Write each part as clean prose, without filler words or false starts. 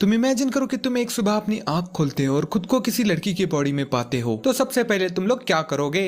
तुम इमेजिन करो कि तुम एक सुबह अपनी आंख खोलते हो और खुद को किसी लड़की की बॉडी में पाते हो, तो सबसे पहले तुम लोग क्या करोगे?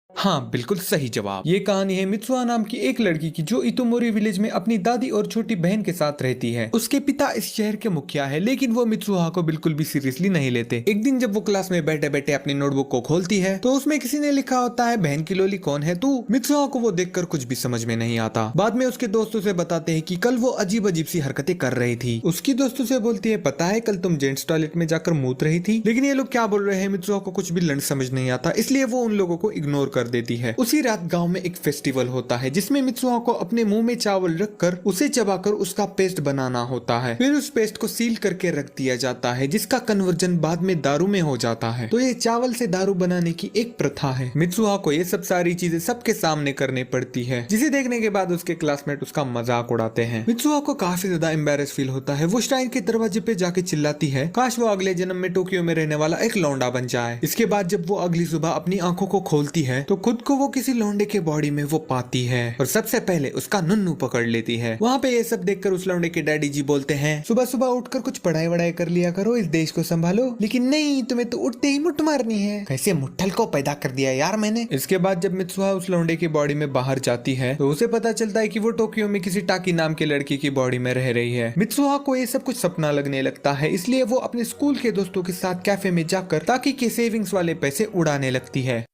हाँ, बिल्कुल सही जवाब। ये कहानी है मित्सुहा नाम की एक लड़की की जो इतोमोरी विलेज में अपनी दादी और छोटी बहन के साथ रहती है। उसके पिता इस शहर के मुखिया है, लेकिन वो मित्सुहा को बिल्कुल भी सीरियसली नहीं लेते। एक दिन जब वो क्लास में बैठे बैठे अपनी नोटबुक को खोलती है तो उसमें किसी ने लिखा होता है, बहन की लोली कौन है तू। मित्सुहा को वो देखकर कुछ भी समझ में नहीं आता। बाद में उसके दोस्तों से बताते हैं कि कल वो अजीब अजीब सी हरकतें कर रही थी। उसकी दोस्तों से बोलती है, पता है कल तुम जेंट्स टॉयलेट में जाकर मूत रही थी। लेकिन ये लोग क्या बोल रहे हैं मित्सुहा को कुछ भी लंड समझ नहीं आता, इसलिए वो उन लोगों को इग्नोर कर देती है। उसी रात गांव में एक फेस्टिवल होता है जिसमें मित्सुहा को अपने मुंह में चावल रखकर उसे चबाकर उसका पेस्ट बनाना होता है। फिर उस पेस्ट को सील करके रख दिया जाता है जिसका कन्वर्जन बाद में दारू में हो जाता है। तो ये चावल से दारू बनाने की एक प्रथा है। मित्सुहा को ये सब सारी चीजें सबके सामने करनी पड़ती है, जिसे देखने के बाद उसके क्लासमेट उसका मजाक उड़ाते हैं। मित्सुहा को काफी ज्यादा एम्बेरस फील होता है। वो श्राइन के दरवाजे पे जाके चिल्लाती है, काश वो अगले जन्म में टोक्यो में रहने वाला एक लौंडा बन जाए। इसके बाद जब वो अगली सुबह अपनी आंखों को खोलती है तो खुद को वो किसी लौंडे के बॉडी में वो पाती है और सबसे पहले उसका नन्नू पकड़ लेती है। वहाँ पे ये सब देखकर उस लौंडे के डैडी जी बोलते हैं, सुबह सुबह उठकर कुछ पढ़ाई वढ़ाई कर लिया करो, इस देश को संभालो। लेकिन नहीं, तुम्हें तो उठते ही मुट्ठ मारनी है। कैसे मुट्ठल को पैदा कर दिया यार मैंने। इसके बाद जब मित्सुहा उस लौंडे की बॉडी में बाहर जाती है तो उसे पता चलता है कि वो टोक्यो में किसी टाकी नाम के लड़की की बॉडी में रह रही है। मित्सुहा को ये सब कुछ सपना लगने लगता है, इसलिए वो अपने स्कूल के दोस्तों के साथ कैफे में जाकर ताकि के सेविंग्स वाले पैसे उड़ाने लगती है।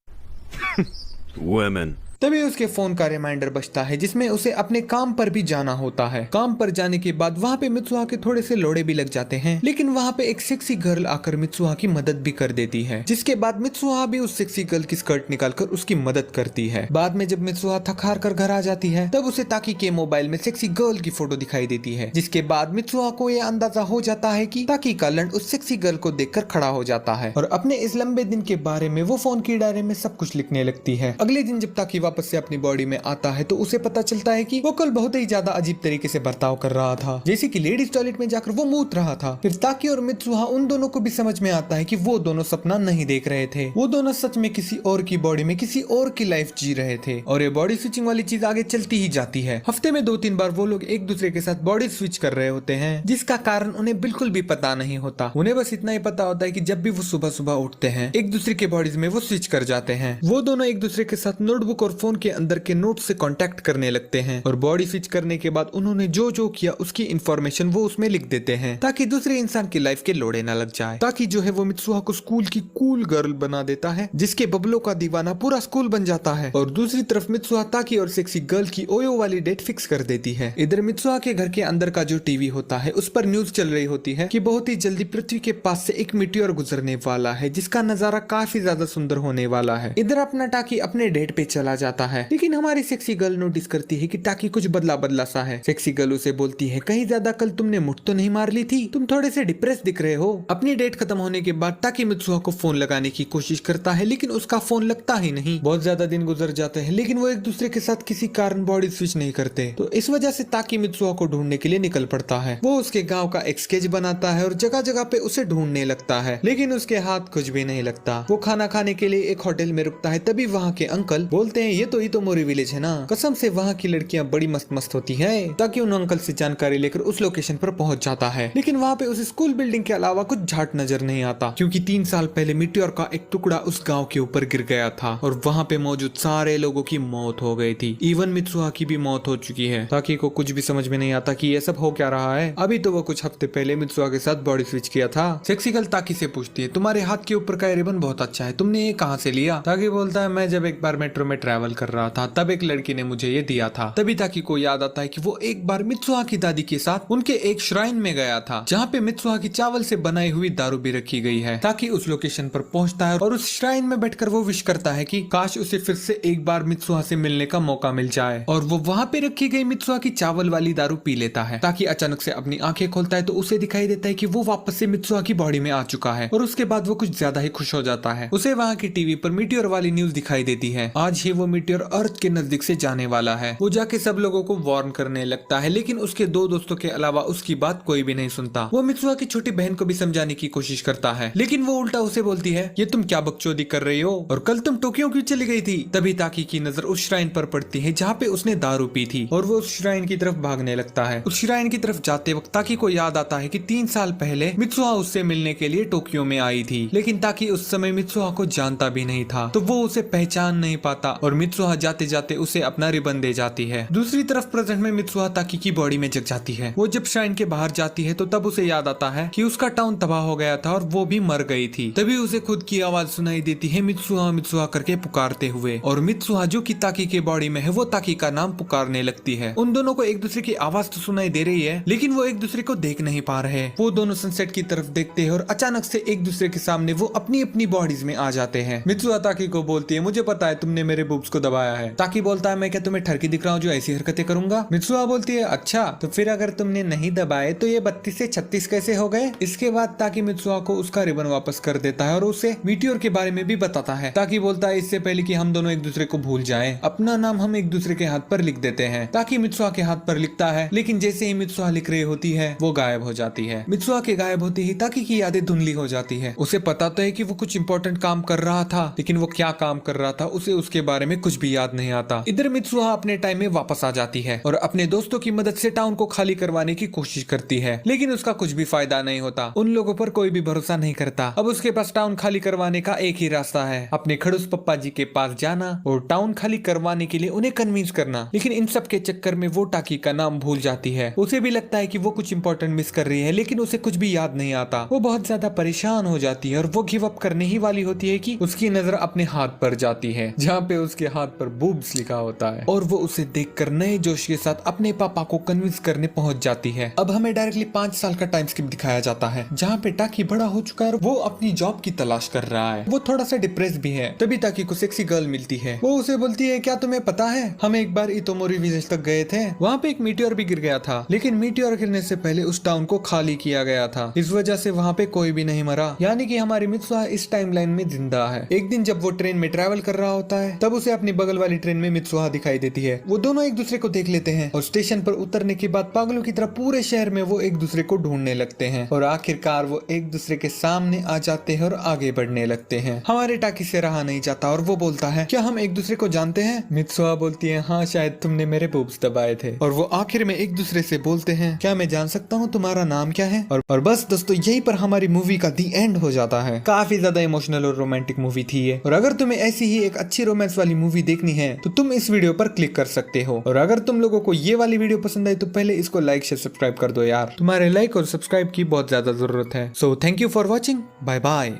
Women. तभी उसके फोन का रिमाइंडर बजता है जिसमें उसे अपने काम पर भी जाना होता है। काम पर जाने के बाद वहाँ पे मित्सुहा के थोड़े से लोड़े भी लग जाते हैं, लेकिन वहाँ पे एक सेक्सी गर्ल आकर मित्सुहा की मदद भी कर देती है, जिसके बाद मित्सुहा भी उस सेक्सी गर्ल की स्कर्ट निकालकर उसकी मदद करती है। बाद में जब मित्सुहा थक हार कर घर आ जाती है तब उसे ताकी के मोबाइल में सेक्सी गर्ल की फोटो दिखाई देती है, जिसके बाद मित्सुहा को यह अंदाजा हो जाता है कि ताकी का लंड उस सेक्सी गर्ल को देखकर खड़ा हो जाता है और अपने इस लंबे दिन के बारे में वो फोन की डायरी में सब कुछ लिखने लगती है। अगले दिन जब ताकी वापस से अपनी बॉडी में आता है तो उसे पता चलता है कि वो कल बहुत ही ज्यादा अजीब तरीके से बर्ताव कर रहा था, जैसे कि लेडीज टॉयलेट में जाकर वो मूत रहा था। फिर ताकी और मित्सुहा उन दोनों को भी समझ में आता है कि वो दोनों सपना नहीं देख रहे थे, वो दोनों सच में किसी और की बॉडी में किसी और की लाइफ जी रहे थे। और ये बॉडी स्विचिंग वाली चीज आगे चलती ही जाती है। हफ्ते में 2-3 बार वो लोग एक दूसरे के साथ बॉडी स्विच कर रहे होते हैं, जिसका कारण उन्हें बिल्कुल भी पता नहीं होता। उन्हें बस इतना ही पता होता है कि जब भी वो सुबह सुबह उठते हैं एक दूसरे के बॉडीज में वो स्विच कर जाते हैं। वो दोनों एक दूसरे के साथ नोटबुक और फोन के अंदर के नोट से कांटेक्ट करने लगते हैं और बॉडी स्विच करने के बाद उन्होंने जो जो किया उसकी इंफॉर्मेशन वो उसमें लिख देते हैं ताकि दूसरे इंसान की लाइफ के लोड़े ना लग जाए। ताकि जो है वो मित्सुहा को स्कूल की कूल गर्ल बना देता है, जिसके बबलों का दीवाना पूरा स्कूल बन जाता है। और दूसरी तरफ मित्सुहा ताकि और सेक्सी गर्ल की ओयो वाली डेट फिक्स कर देती है। इधर मित्सुहा के घर के अंदर का जो टीवी होता है उस पर न्यूज चल रही होती है कि बहुत ही जल्दी पृथ्वी के पास से एक मीटियोर गुजरने वाला है, जिसका नजारा काफी ज्यादा सुंदर होने वाला है। इधर अपना टाकी अपने डेट पे चला जाता है, लेकिन हमारी सेक्सी गर्ल नोटिस करती है कि टाकी कुछ बदला बदला सा है। सेक्सी गर्ल उसे बोलती है, कहीं ज्यादा कल तुमने मुठ तो नहीं मार ली थी, तुम थोड़े से डिप्रेस दिख रहे हो। अपनी डेट खत्म होने के बाद टाकी मित्सुहा को फोन लगाने की कोशिश करता है, लेकिन उसका फोन लगता ही नहीं। बहुत ज्यादा दिन गुजर जाते हैं, लेकिन वो एक दूसरे के साथ किसी कारण बॉडी स्विच नहीं करते। तो इस वजह से ताकि मित्सुहा को ढूंढने के लिए निकल पड़ता है। वो उसके गाँव का एक स्केच बनाता है और जगह जगह पे उसे ढूंढने लगता है, लेकिन उसके हाथ कुछ भी नहीं लगता। वो खाना खाने के लिए एक होटल में रुकता है, तभी वहाँ के अंकल बोलते हैं, ये तो इतोमोरी विलेज है ना, कसम से वहाँ की लड़कियां बड़ी मस्त मस्त होती है। ताकि उन अंकल से जानकारी लेकर उस लोकेशन पर पहुंच जाता है, लेकिन वहाँ पे उस स्कूल बिल्डिंग के अलावा कुछ झाट नजर नहीं आता, क्योंकि 3 साल पहले मीटियोर का एक टुकड़ा उस गांव के ऊपर गिर गया था और वहाँ पे मौजूद सारे लोगों की मौत हो गई थी। इवन मित्सुहा की भी मौत हो चुकी है। ताकि को कुछ भी समझ में नहीं आता कि ये सब हो क्या रहा है। अभी तो वो कुछ हफ्ते पहले मित्सुहा के साथ बॉडी स्विच किया था। सेक्सी गर्ल ताकि से पूछती है, तुम्हारे हाथ के ऊपर का रिबन बहुत अच्छा है, तुमने ये कहाँ से लिया? ताकि बोलता है, मैं जब एक बार मेट्रो में ट्रैवल कर रहा था तब एक लड़की ने मुझे ये दिया था। तभी ताकि को याद आता है कि वो एक बार मित्सुहा की दादी के साथ उनके एक श्राइन में गया था, जहाँ पे मित्सुहा की चावल से बनाई हुई दारू भी रखी गई है। ताकि उस लोकेशन पर पहुंचता है और उस श्राइन में बैठकर वो विश करता है कि काश उसे फिर से एक बार मित्सुहा से मिलने का मौका मिल जाए, और वो वहाँ पे रखी गई मित्सुहा की चावल वाली दारू पी लेता है। ताकि अचानक से अपनी आंखें खोलता है तो उसे दिखाई देता है कि वो वापस से मित्सुहा की बॉडी में आ चुका है, और उसके बाद वो कुछ ज्यादा ही खुश हो जाता है। उसे वहाँ की टीवी पर मीटियोर वाली न्यूज दिखाई देती है। आज ही वो मीटियोर अर्थ के नजदीक से जाने वाला है। वो जाके सब लोगों को वार्न करने लगता है, लेकिन उसके दो दोस्तों के अलावा उसकी बात कोई भी नहीं सुनता। वो मित्सुहा की छोटी बहन को भी समझाने की कोशिश करता है, लेकिन वो उल्टा उसे बोलती है, ये तुम क्या बकचोदी कर रही हो, और कल तुम टोक्यो क्यों चली गई थी। तभी ताकी की नजर उस श्राइन पर पड़ती है जहाँ पे उसने दारू पी थी, और वो उस श्राइन की तरफ भागने लगता है। उस श्राइन की तरफ जाते वक्त ताकी को याद आता है कि 3 साल पहले मित्सुहा उससे मिलने के लिए टोक्यो में आई थी, लेकिन ताकी उस समय मित्सुहा को जानता भी नहीं था, तो वो उसे पहचान नहीं पाता और मित्सुहा जाते जाते उसे अपना रिबन दे जाती है। दूसरी तरफ प्रेजेंट में मित्सुहा ताकी की बॉडी में जग जाती है। वो जब श्राइन के बाहर जाती है तो तब उसे याद आता है कि उसका टाउन तबाह हो गया था और वो भी मर गई थी। तभी उसे खुद की आवाज सुनाई देती है, मित्सुहा मित्सुहा करके पुकारते हुए, और मित्सुहा जो कि ताकी के बॉडी में है वो ताकी का नाम पुकारने लगती है। उन दोनों को एक दूसरे की आवाज तो सुनाई दे रही है, लेकिन वो एक दूसरे को देख नहीं पा रहे। वो दोनों सनसेट की तरफ देखते हैं और अचानक से एक दूसरे के सामने वो अपनी अपनी बॉडीज में आ जाते हैं। मित्सुहा ताकी को बोलती है, मुझे पता है तुमने मेरे बूब्स को दबाया है। ताकी बोलता है, मैं क्या तुम्हें ठरकी दिख रहा हूँ जो ऐसी हरकतें करूंगा। मित्सुहा बोलती है, अच्छा तो फिर अगर तुमने नहीं दबाए तो ये 32 से 36 कैसे हो गए। इसके बाद ताकी मित्सुहा को उसका रिबन वापस कर देता है और उसे मीटियोर के बारे में भी बताता है। ताकी बोलता है, इससे पहले कि हम दोनों एक दूसरे को भूल जाएं, अपना नाम हम एक दूसरे के हाथ पर लिख देते हैं। ताकी मित्सुहा के हाथ पर लिखता है, लेकिन जैसे ही मित्सुहा लिख रही होती है वो गायब हो जाती है। मित्सुहा के गायब होते ही ताकी की यादें धुंधली हो जाती है। उसे पता तो है कि वो कुछ इंपॉर्टेंट काम कर रहा था, लेकिन वो क्या काम कर रहा था उसे उसके बारे में कुछ भी याद नहीं आता। इधर मित्सुहा अपने टाइम में वापस आ जाती है और अपने दोस्तों की मदद से टाउन को खाली करवाने की कोशिश करती है, लेकिन उसका कुछ भी फायदा नहीं होता। उन लोगों पर कोई भी भरोसा नहीं करता। अब उसके पास टाउन खाली करवाने का एक ही रास्ता है, अपने खड़ूस पप्पा जी के पास जाना और टाउन खाली करवाने के लिए उन्हें कन्विंस करना। लेकिन इन सब के चक्कर में वो टाकी का नाम भूल जाती है। उसे भी लगता है कि वो कुछ इंपॉर्टेंट मिस कर रही है, लेकिन उसे कुछ भी याद नहीं आता। वो बहुत ज्यादा परेशान हो जाती है और वो गिव अप करने ही वाली होती है कि उसकी नजर अपने हाथ पर जाती है, जहाँ पे उसके हाथ पर बूब्स लिखा होता है, और वो उसे देखकर नए जोश के साथ अपने पापा को कन्विंस करने पहुंच जाती है। अब हमें डायरेक्टली 5 साल का टाइम स्किप दिखाया जाता है, जहाँ पे टाकी बड़ा हो चुका है और वो अपनी जॉब की तलाश कर रहा है। वो थोड़ा सा डिप्रेस भी है। तभी ताकी को सेक्सी गर्ल मिलती है। वो उसे बोलती है, क्या तुम्हें पता है हम एक बार इतोमोरी विलेज तक गए थे, वहाँ पे एक मीटियोर भी गिर गया था, लेकिन मीटियोर गिरने से पहले उस टाउन को खाली किया गया था। इस वजह से वहाँ पे कोई भी नहीं मरा, यानी कि हमारी मित्सुहा इस टाइमलाइन में जिंदा है। एक दिन जब वो ट्रेन में ट्रैवल कर रहा होता है तब उसे अपनी बगल वाली ट्रेन में मित्सुहा दिखाई देती है। वो दोनों एक दूसरे को देख लेते हैं और स्टेशन पर उतरने के बाद पागलों की तरह पूरे शहर में वो एक दूसरे को ढूंढने लगते हैं और आखिरकार वो एक दूसरे के सामने आ जाते हैं और आगे बढ़ने लगते हैं। हमारे टाकी से रहा नहीं जाता और वो बोलता है, क्या हम एक दूसरे को जानते हैं। मित्सुहा बोलती है, हाँ शायद तुमने मेरे बूब्स दबाए थे। और वो आखिर में एक दूसरे से बोलते हैं, क्या मैं जान सकता हूँ तुम्हारा नाम क्या है। और बस दोस्तों यही पर हमारी मूवी का दी एंड हो जाता है। काफी ज्यादा इमोशनल और रोमांटिक मूवी थी ये। और अगर तुम्हें ऐसी ही एक अच्छी रोमांस वाली मूवी देखनी है तो तुम इस वीडियो पर क्लिक कर सकते हो। और अगर तुम लोगों को ये वाली वीडियो पसंद आई तो पहले इसको लाइक शेयर सब्सक्राइब कर दो यार, तुम्हारे लाइक और सब्सक्राइब की बहुत ज्यादा जरूरत है। So thank you for watching, bye bye.